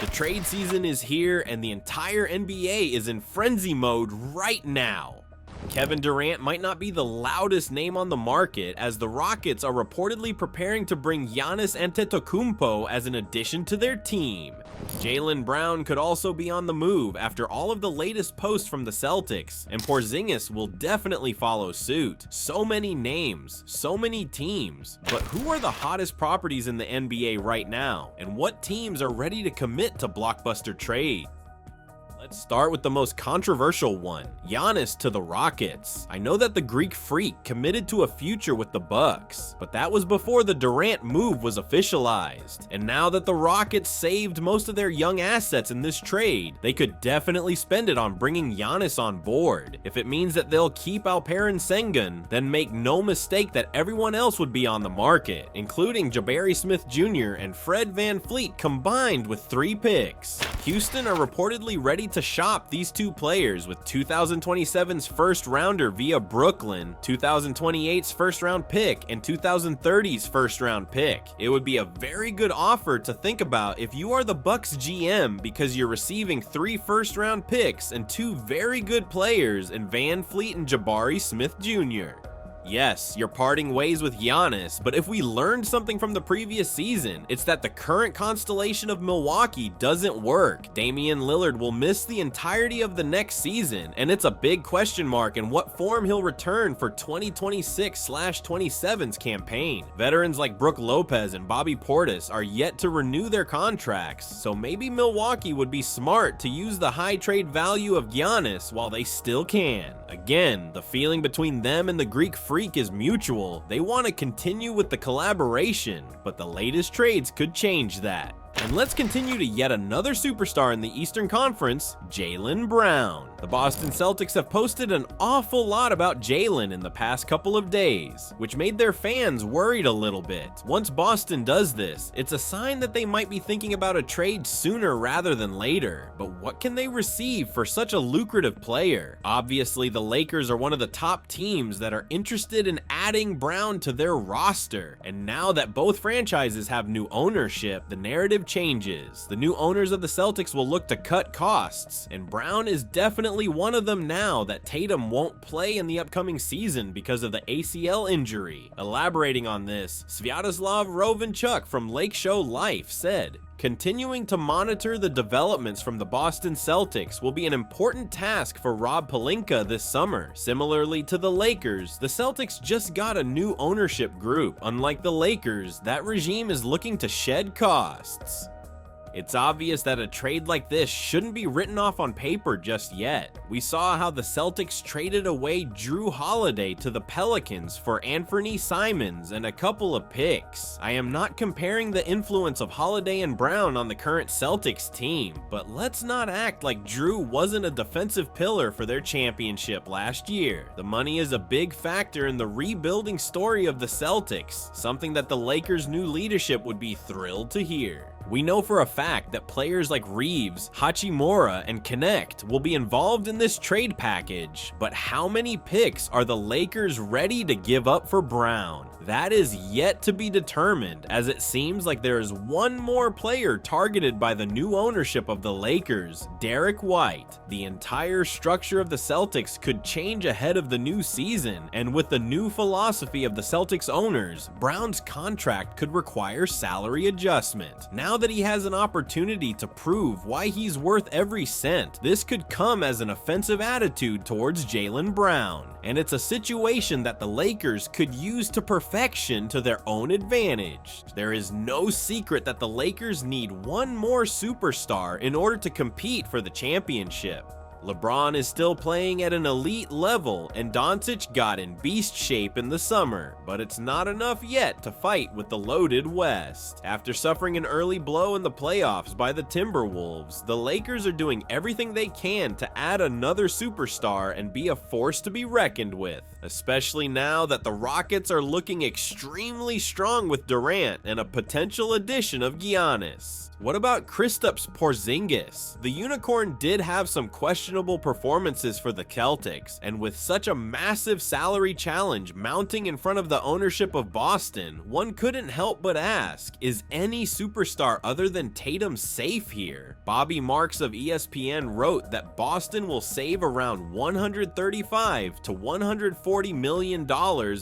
The trade season is here, and the entire NBA is in frenzy mode right now. Kevin Durant might not be the loudest name on the market, as the Rockets are reportedly preparing to bring Giannis Antetokounmpo as an addition to their team. Jaylen Brown could also be on the move after all of the latest posts from the Celtics, and Porzingis will definitely follow suit. So many names, so many teams, but who are the hottest properties in the NBA right now, and what teams are ready to commit to blockbuster trade? Let's start with the most controversial one, Giannis to the Rockets. I know that the Greek Freak committed to a future with the Bucks, but that was before the Durant move was officialized. And now that the Rockets saved most of their young assets in this trade, they could definitely spend it on bringing Giannis on board. If it means that they'll keep Alperen Sengun, then make no mistake that everyone else would be on the market, including Jabari Smith Jr. and Fred VanVleet combined with 3 picks. Houston are reportedly ready to shop these 2 players with 2027's first rounder via Brooklyn, 2028's first round pick, and 2030's first round pick. It would be a very good offer to think about if you are the Bucks GM, because you're receiving 3 first round picks and 2 very good players in VanVleet and Jabari Smith Jr. Yes, you're parting ways with Giannis, but if we learned something from the previous season, it's that the current constellation of Milwaukee doesn't work. Damian Lillard will miss the entirety of the next season, and it's a big question mark in what form he'll return for 2026/27's campaign. Veterans like Brook Lopez and Bobby Portis are yet to renew their contracts, so maybe Milwaukee would be smart to use the high trade value of Giannis while they still can. Again, the feeling between them and the Greek Freak is mutual. They want to continue with the collaboration, but the latest trades could change that. And let's continue to yet another superstar in the Eastern Conference, Jaylen Brown. The Boston Celtics have posted an awful lot about Jaylen in the past couple of days, which made their fans worried a little bit. Once Boston does this, it's a sign that they might be thinking about a trade sooner rather than later. But what can they receive for such a lucrative player? Obviously, the Lakers are one of the top teams that are interested in adding Brown to their roster. And now that both franchises have new ownership, the narrative changes. The new owners of the Celtics will look to cut costs, and Brown is definitely one of them now that Tatum won't play in the upcoming season because of the ACL injury. Elaborating on this, Sviatoslav Rovenchuk from Lake Show Life said, "Continuing to monitor the developments from the Boston Celtics will be an important task for Rob Pelinka this summer. Similarly to the Lakers, the Celtics just got a new ownership group. Unlike the Lakers, that regime is looking to shed costs." It's obvious that a trade like this shouldn't be written off on paper just yet. We saw how the Celtics traded away Jrue Holiday to the Pelicans for Anthony Simons and a couple of picks. I am not comparing the influence of Holiday and Brown on the current Celtics team, but let's not act like Jrue wasn't a defensive pillar for their championship last year. The money is a big factor in the rebuilding story of the Celtics, something that the Lakers' new leadership would be thrilled to hear. We know for a fact that players like Reeves, Hachimura, and Connect will be involved in this trade package, but how many picks are the Lakers ready to give up for Brown? That is yet to be determined, as it seems like there is one more player targeted by the new ownership of the Lakers, Derek White. The entire structure of the Celtics could change ahead of the new season, and with the new philosophy of the Celtics owners, Brown's contract could require salary adjustment. Now that he has an opportunity to prove why he's worth every cent, this could come as an offensive attitude towards Jaylen Brown. And it's a situation that the Lakers could use to perfection to their own advantage. There is no secret that the Lakers need one more superstar in order to compete for the championship. LeBron is still playing at an elite level, and Doncic got in beast shape in the summer, but it's not enough yet to fight with the loaded West. After suffering an early blow in the playoffs by the Timberwolves, the Lakers are doing everything they can to add another superstar and be a force to be reckoned with, especially now that the Rockets are looking extremely strong with Durant and a potential addition of Giannis. What about Kristaps Porzingis? The Unicorn did have some questionable performances for the Celtics, and with such a massive salary challenge mounting in front of the ownership of Boston, one couldn't help but ask, is any superstar other than Tatum safe here? Bobby Marks of ESPN wrote that Boston will save around $135 to $140 million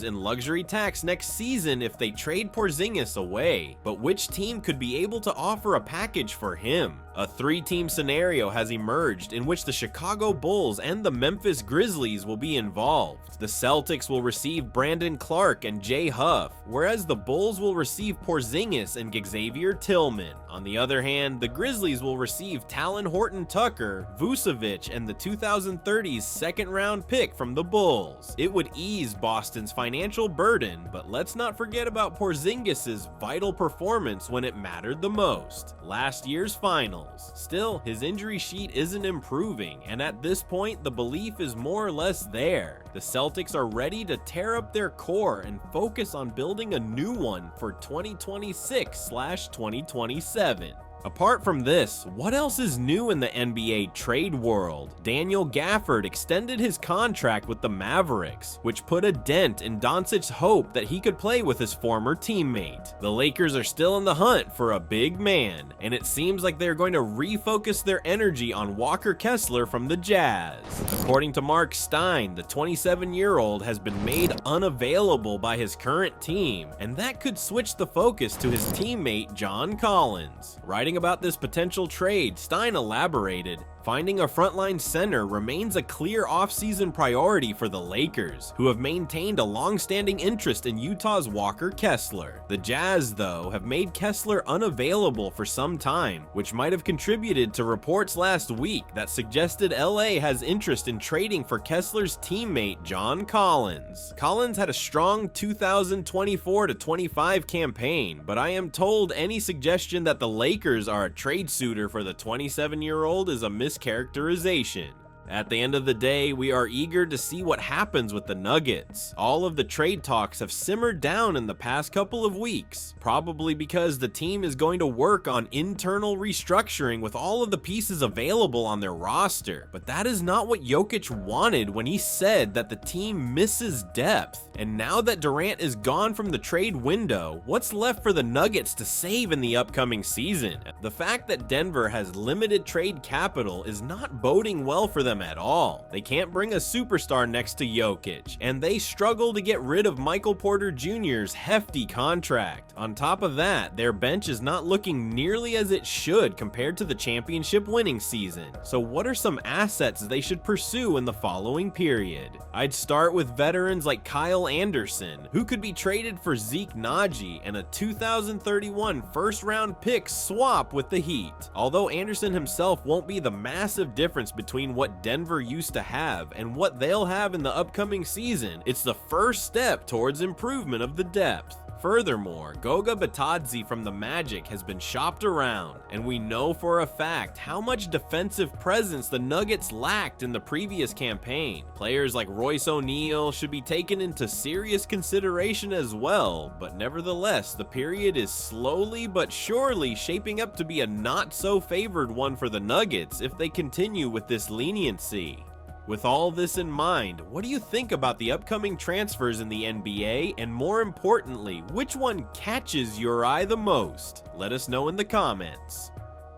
in luxury tax next season if they trade Porzingis away, but which team could be able to offer a package for him? A three-team scenario has emerged in which the Chicago Bulls and the Memphis Grizzlies will be involved. The Celtics will receive Brandon Clark and Jay Huff, whereas the Bulls will receive Porzingis and Xavier Tillman. On the other hand, the Grizzlies will receive Talon Horton-Tucker, Vucevic, and the 2030s second-round pick from the Bulls. It would ease Boston's financial burden, but let's not forget about Porzingis' vital performance when it mattered the most. Last year's finals. Still, his injury sheet isn't improving, and at this point, the belief is more or less there. The Celtics are ready to tear up their core and focus on building a new one for 2026/2027. Apart from this, what else is new in the NBA trade world? Daniel Gafford extended his contract with the Mavericks, which put a dent in Doncic's hope that he could play with his former teammate. The Lakers are still in the hunt for a big man, and it seems like they're going to refocus their energy on Walker Kessler from the Jazz. According to Mark Stein, the 27-year-old has been made unavailable by his current team, and that could switch the focus to his teammate John Collins. Writing about this potential trade, Stein elaborated, "Finding a frontline center remains a clear offseason priority for the Lakers, who have maintained a long-standing interest in Utah's Walker Kessler. The Jazz, though, have made Kessler unavailable for some time, which might have contributed to reports last week that suggested LA has interest in trading for Kessler's teammate John Collins. Collins had a strong 2024-25 campaign, but I am told any suggestion that the Lakers are a trade suitor for the 27-year-old is a mischaracterization. At the end of the day, we are eager to see what happens with the Nuggets. All of the trade talks have simmered down in the past couple of weeks, probably because the team is going to work on internal restructuring with all of the pieces available on their roster. But that is not what Jokic wanted when he said that the team misses depth. And now that Durant is gone from the trade window, what's left for the Nuggets to save in the upcoming season? The fact that Denver has limited trade capital is not boding well for them at all. They can't bring a superstar next to Jokic, and they struggle to get rid of Michael Porter Jr.'s hefty contract. On top of that, their bench is not looking nearly as it should compared to the championship winning season. So what are some assets they should pursue in the following period? I'd start with veterans like Kyle Anderson, who could be traded for Zeke Naji and a 2031 first-round pick swap with the Heat. Although Anderson himself won't be the massive difference between what Denver used to have and what they'll have in the upcoming season, it's the first step towards improvement of the depth. Furthermore, Goga Bitadze from the Magic has been shopped around, and we know for a fact how much defensive presence the Nuggets lacked in the previous campaign. Players like Royce O'Neal should be taken into serious consideration as well, but nevertheless, the period is slowly but surely shaping up to be a not-so-favored one for the Nuggets if they continue with this leniency. With all this in mind, what do you think about the upcoming transfers in the NBA, and more importantly, which one catches your eye the most? Let us know in the comments.